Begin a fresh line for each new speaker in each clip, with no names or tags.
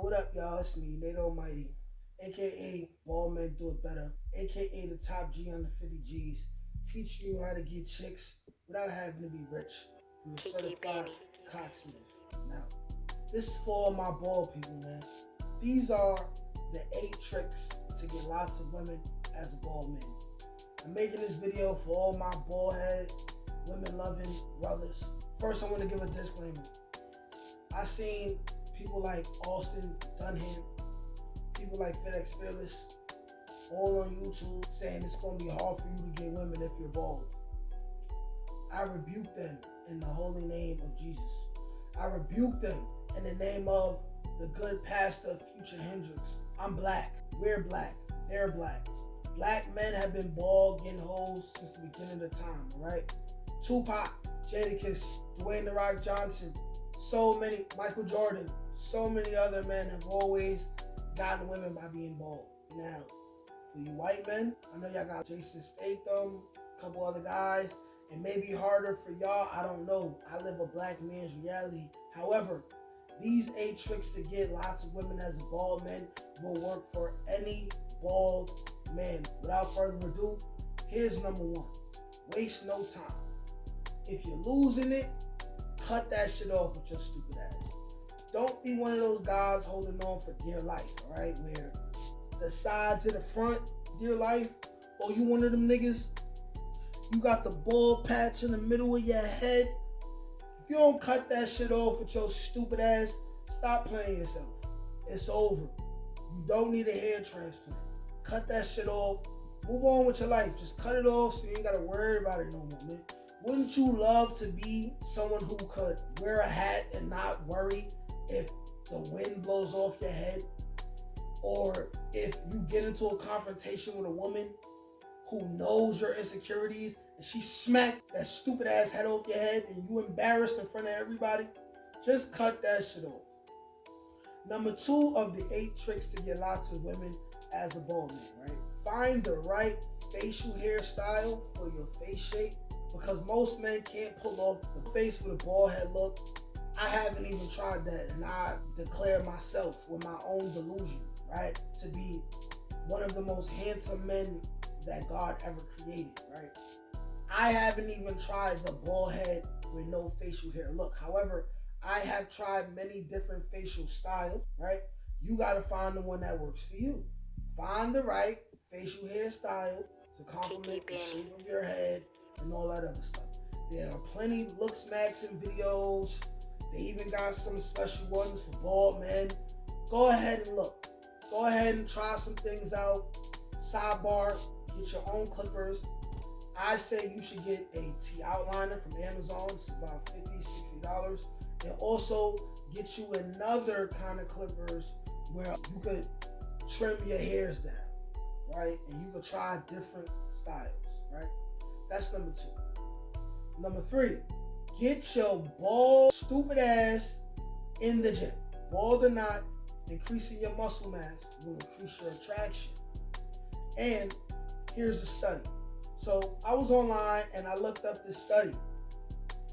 What up, y'all? It's me, Nate Almighty, aka Ball Men Do It Better, aka the top G on the 50 G's, teaching you how to get chicks without having to be rich. I'm a certified cocksmith. Now, this is for all my ball people, man. These are the 8 tricks to get lots of women as a ball man. I'm making this video for all my ball head, women loving brothers. First, I want to give a disclaimer. I seen people like Austin Dunham, people like FedEx Fearless, all on YouTube saying it's going to be hard for you to get women if you're bald. I rebuke them in the holy name of Jesus. I rebuke them in the name of the good pastor, Future Hendrix. I'm black. We're black. They're black. Black men have been bald, getting hoes since the beginning of time, all right? Tupac, Jadakiss, Dwayne "The Rock" Johnson, so many, Michael Jordan, so many other men have always gotten women by being bald. Now, for you white men, I know y'all got Jason Statham, a couple other guys. It may be harder for y'all, I don't know. I live a black man's reality. However, these 8 tricks to get lots of women as a bald man will work for any bald man. Without further ado, here's number 1. Waste no time. If you're losing it, cut that shit off with your stupid ass. Don't be one of those guys holding on for dear life, alright? Where the side to the front, dear life, or you one of them niggas, you got the bald patch in the middle of your head. If you don't cut that shit off with your stupid ass, stop playing yourself. It's over. You don't need a hair transplant. Cut that shit off. Move on with your life. Just cut it off so you ain't gotta worry about it no more, man. Wouldn't you love to be someone who could wear a hat and not worry if the wind blows off your head? Or if you get into a confrontation with a woman who knows your insecurities and she smacked that stupid ass head off your head and you embarrassed in front of everybody? Just cut that shit off. Number 2 of the 8 tricks to get lots of women as a bald man, right? Find the right facial hairstyle for your face shape, because most men can't pull off the face with a bald head look. I haven't even tried that, and I declare myself with my own delusion, right, to be one of the most handsome men that God ever created, right? I haven't even tried the bald head with no facial hair look. However, I have tried many different facial styles, right? You gotta find the one that works for you. Find the right facial hairstyle to complement the shape of your head and all that other stuff. There are plenty of looks maxing videos. They even got some special ones for bald men. Go ahead and look. Go ahead and try some things out. Sidebar, get your own clippers. I say you should get a T-outliner from Amazon. It's about $50, $60. And also get you another kind of clippers where you could trim your hairs down, right? And you could try different styles, right? That's number 2. Number 3, get your bald, stupid ass in the gym. Bald or not, increasing your muscle mass will increase your attraction. And here's the study. So I was online and I looked up this study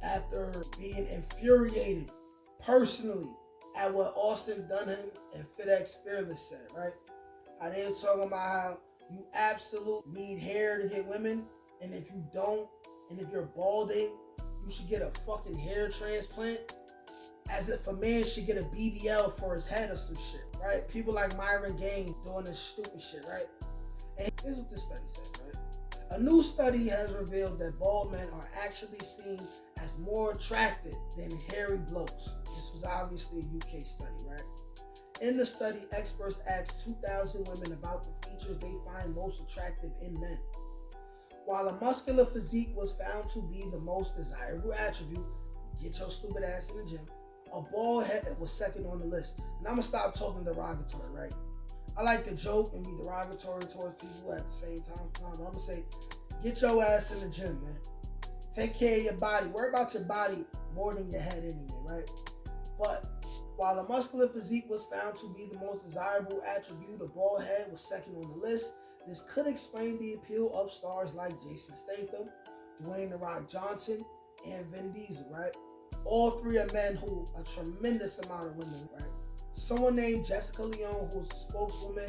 after being infuriated personally at what Austin Dunham and FedEx Fearless said, right? How they were talking about how you absolutely need hair to get women, and if you don't, and if you're balding, you should get a fucking hair transplant, as if a man should get a BBL for his head or some shit, right? People like Myron Gaines doing this stupid shit, right? And here's what this study says, right? A new study has revealed that bald men are actually seen as more attractive than hairy blokes. This was obviously a UK study, right? In the study, experts asked 2,000 women about the features they find most attractive in men. While a muscular physique was found to be the most desirable attribute, get your stupid ass in the gym, a bald head was second on the list. And I'm gonna stop talking derogatory, right? I like to joke and be derogatory towards people at the same time. I'm gonna say, get your ass in the gym, man. Take care of your body. Worry about your body more than your head anyway, right? But while a muscular physique was found to be the most desirable attribute, a bald head was second on the list. This could explain the appeal of stars like Jason Statham, Dwayne "The Rock" Johnson, and Vin Diesel, right? All 3 are men who a tremendous amount of women, right? Someone named Jessica Leone, who's a spokeswoman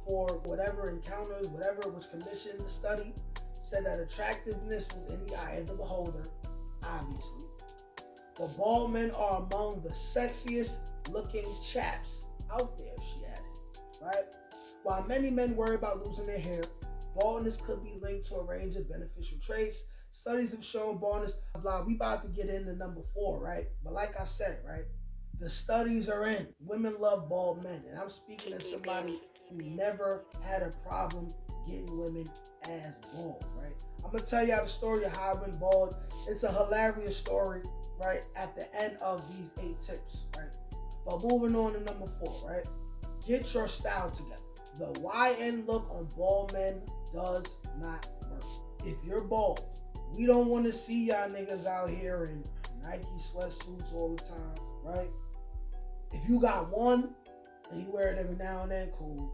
for whatever encounters, whatever was commissioned the study, said that attractiveness was in the eye of the beholder, obviously. But bald men are among the sexiest looking chaps out there, she added, right? While many men worry about losing their hair, baldness could be linked to a range of beneficial traits. Studies have shown baldness, blah, we about to get into number 4, right? But like I said, right, the studies are in. Women love bald men. And I'm speaking as somebody who never had a problem getting women as bald, right? I'm going to tell y'all the story of how I went bald. It's a hilarious story, right, at the end of these 8 tips, right? But moving on to number 4, right? Get your style together. The YN look on bald men does not work. If you're bald, we don't want to see y'all niggas out here in Nike sweatsuits all the time, right? If you got one and you wear it every now and then, cool.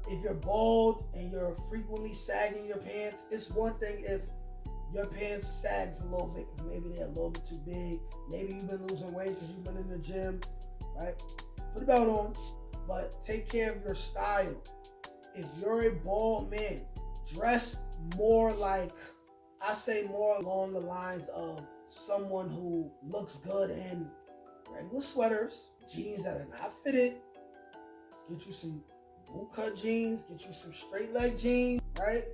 If you're bald and you're frequently sagging your pants, it's one thing if your pants sags a little bit because maybe they're a little bit too big. Maybe you've been losing weight because you've been in the gym, right? Put a belt on, but take care of your style. If you're a bald man, dress more like, I say more along the lines of someone who looks good in regular sweaters, jeans that are not fitted. Get you some bootcut jeans, get you some straight leg jeans, right?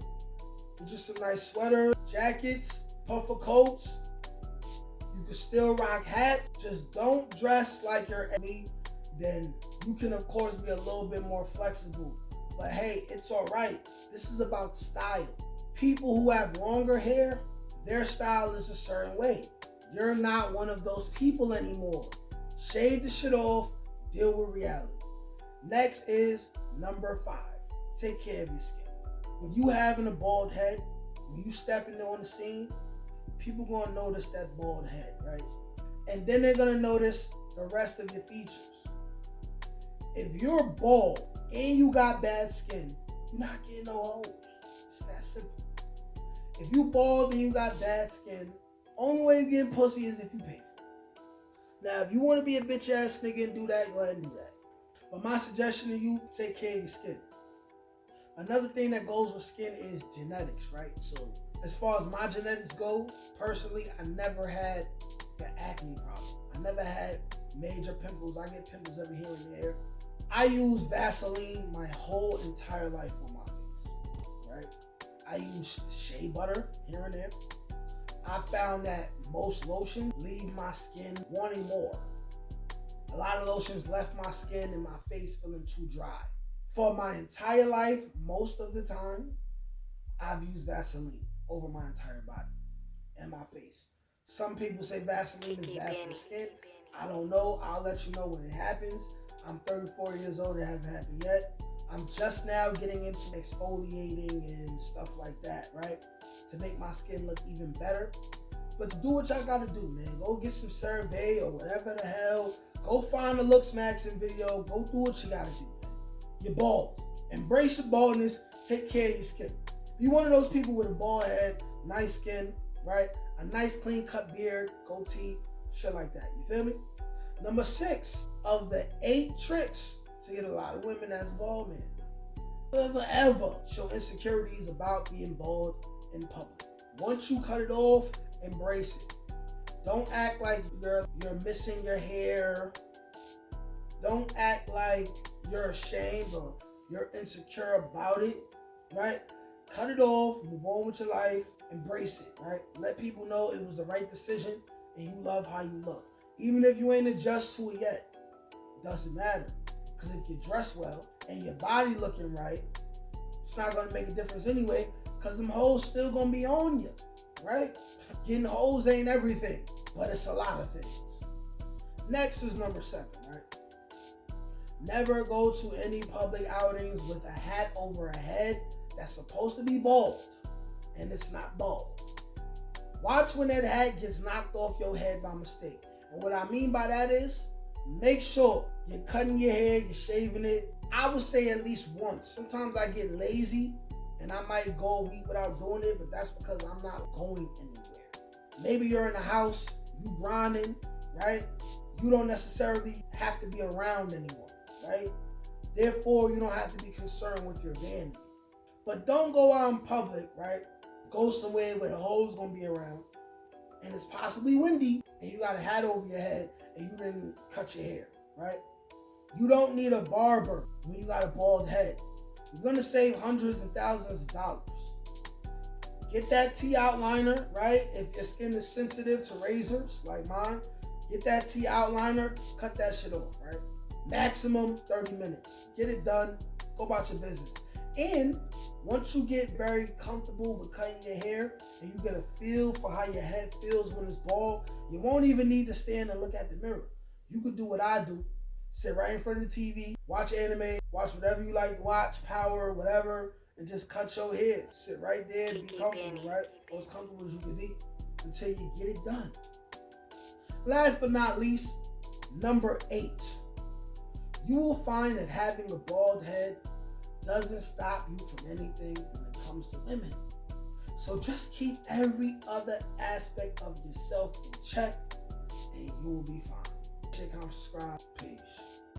Get you some nice sweaters, jackets, puffer coats. You can still rock hats. Just don't dress like you're me. Then you can of course be a little bit more flexible. But hey, it's all right. This is about style. People who have longer hair, their style is a certain way. You're not one of those people anymore. Shave the shit off, deal with reality. Next is number 5. Take care of your skin. When you having a bald head, when you stepping on the scene, people gonna notice that bald head, right? And then they're gonna notice the rest of your features. If you're bald and you got bad skin, you're not getting no hoes. It's that simple. If you bald and you got bad skin, only way you getting pussy is if you pay for it. Now, if you want to be a bitch ass nigga and do that, go ahead and do that. But my suggestion to you, take care of your skin. Another thing that goes with skin is genetics, right? So as far as my genetics go, personally, I never had the acne problem. I never had major pimples. I get pimples every here and there. I use Vaseline my whole entire life on my face, right? I use shea butter here and there. I found that most lotions leave my skin wanting more. A lot of lotions left my skin and my face feeling too dry. For my entire life, most of the time, I've used Vaseline over my entire body and my face. Some people say Vaseline is bad for the skin. I don't know. I'll let you know when it happens. I'm 34 years old. It hasn't happened yet. I'm just now getting into exfoliating and stuff like that, right? To make my skin look even better. But do what y'all gotta do, man. Go get some CeraVe or whatever the hell. Go find the Looks Maxing video. Go do what you gotta do, man. You're bald. Embrace your baldness. Take care of your skin. Be one of those people with a bald head, nice skin, right? A nice clean cut beard, goatee, shit like that. You feel me? Number 6 of the 8 tricks to get a lot of women as bald men. Never ever show insecurities about being bald in public. Once you cut it off, embrace it. Don't act like you're missing your hair. Don't act like you're ashamed or you're insecure about it, right? Cut it off, move on with your life, embrace it, right? Let people know it was the right decision and you love how you look. Even if you ain't adjust to it yet, it doesn't matter. Because if you dress well and your body looking right, it's not going to make a difference anyway, because them hoes still going to be on you, right? Getting hoes ain't everything, but it's a lot of things. Next is number 7, right? Never go to any public outings with a hat over a head that's supposed to be bald, and it's not bald. Watch when that hat gets knocked off your head by mistake. And what I mean by that is, make sure you're cutting your hair, you're shaving it. I would say at least once. Sometimes I get lazy and I might go a week without doing it, but that's because I'm not going anywhere. Maybe you're in the house, you grinding, right? You don't necessarily have to be around anymore, right? Therefore, you don't have to be concerned with your vanity. But don't go out in public, right? Go somewhere where the hoes gonna be around and it's possibly windy and you got a hat over your head and you didn't cut your hair, right? You don't need a barber when you got a bald head. You're gonna save hundreds and thousands of dollars. Get that T outliner, right? If your skin is sensitive to razors like mine, get that T outliner, cut that shit off, right? Maximum 30 minutes. Get it done, go about your business. And once you get very comfortable with cutting your hair and you get a feel for how your head feels when it's bald, you won't even need to stand and look at the mirror. You could do what I do. Sit right in front of the TV, watch anime, watch whatever you like to watch, Power, whatever, and just cut your hair. Sit right there and be comfortable, right? Or as comfortable as you can be until you get it done. Last but not least, number 8. You will find that having a bald head doesn't stop you from anything when it comes to women. So just keep every other aspect of yourself in check and you will be fine. Share, comment, subscribe. Peace.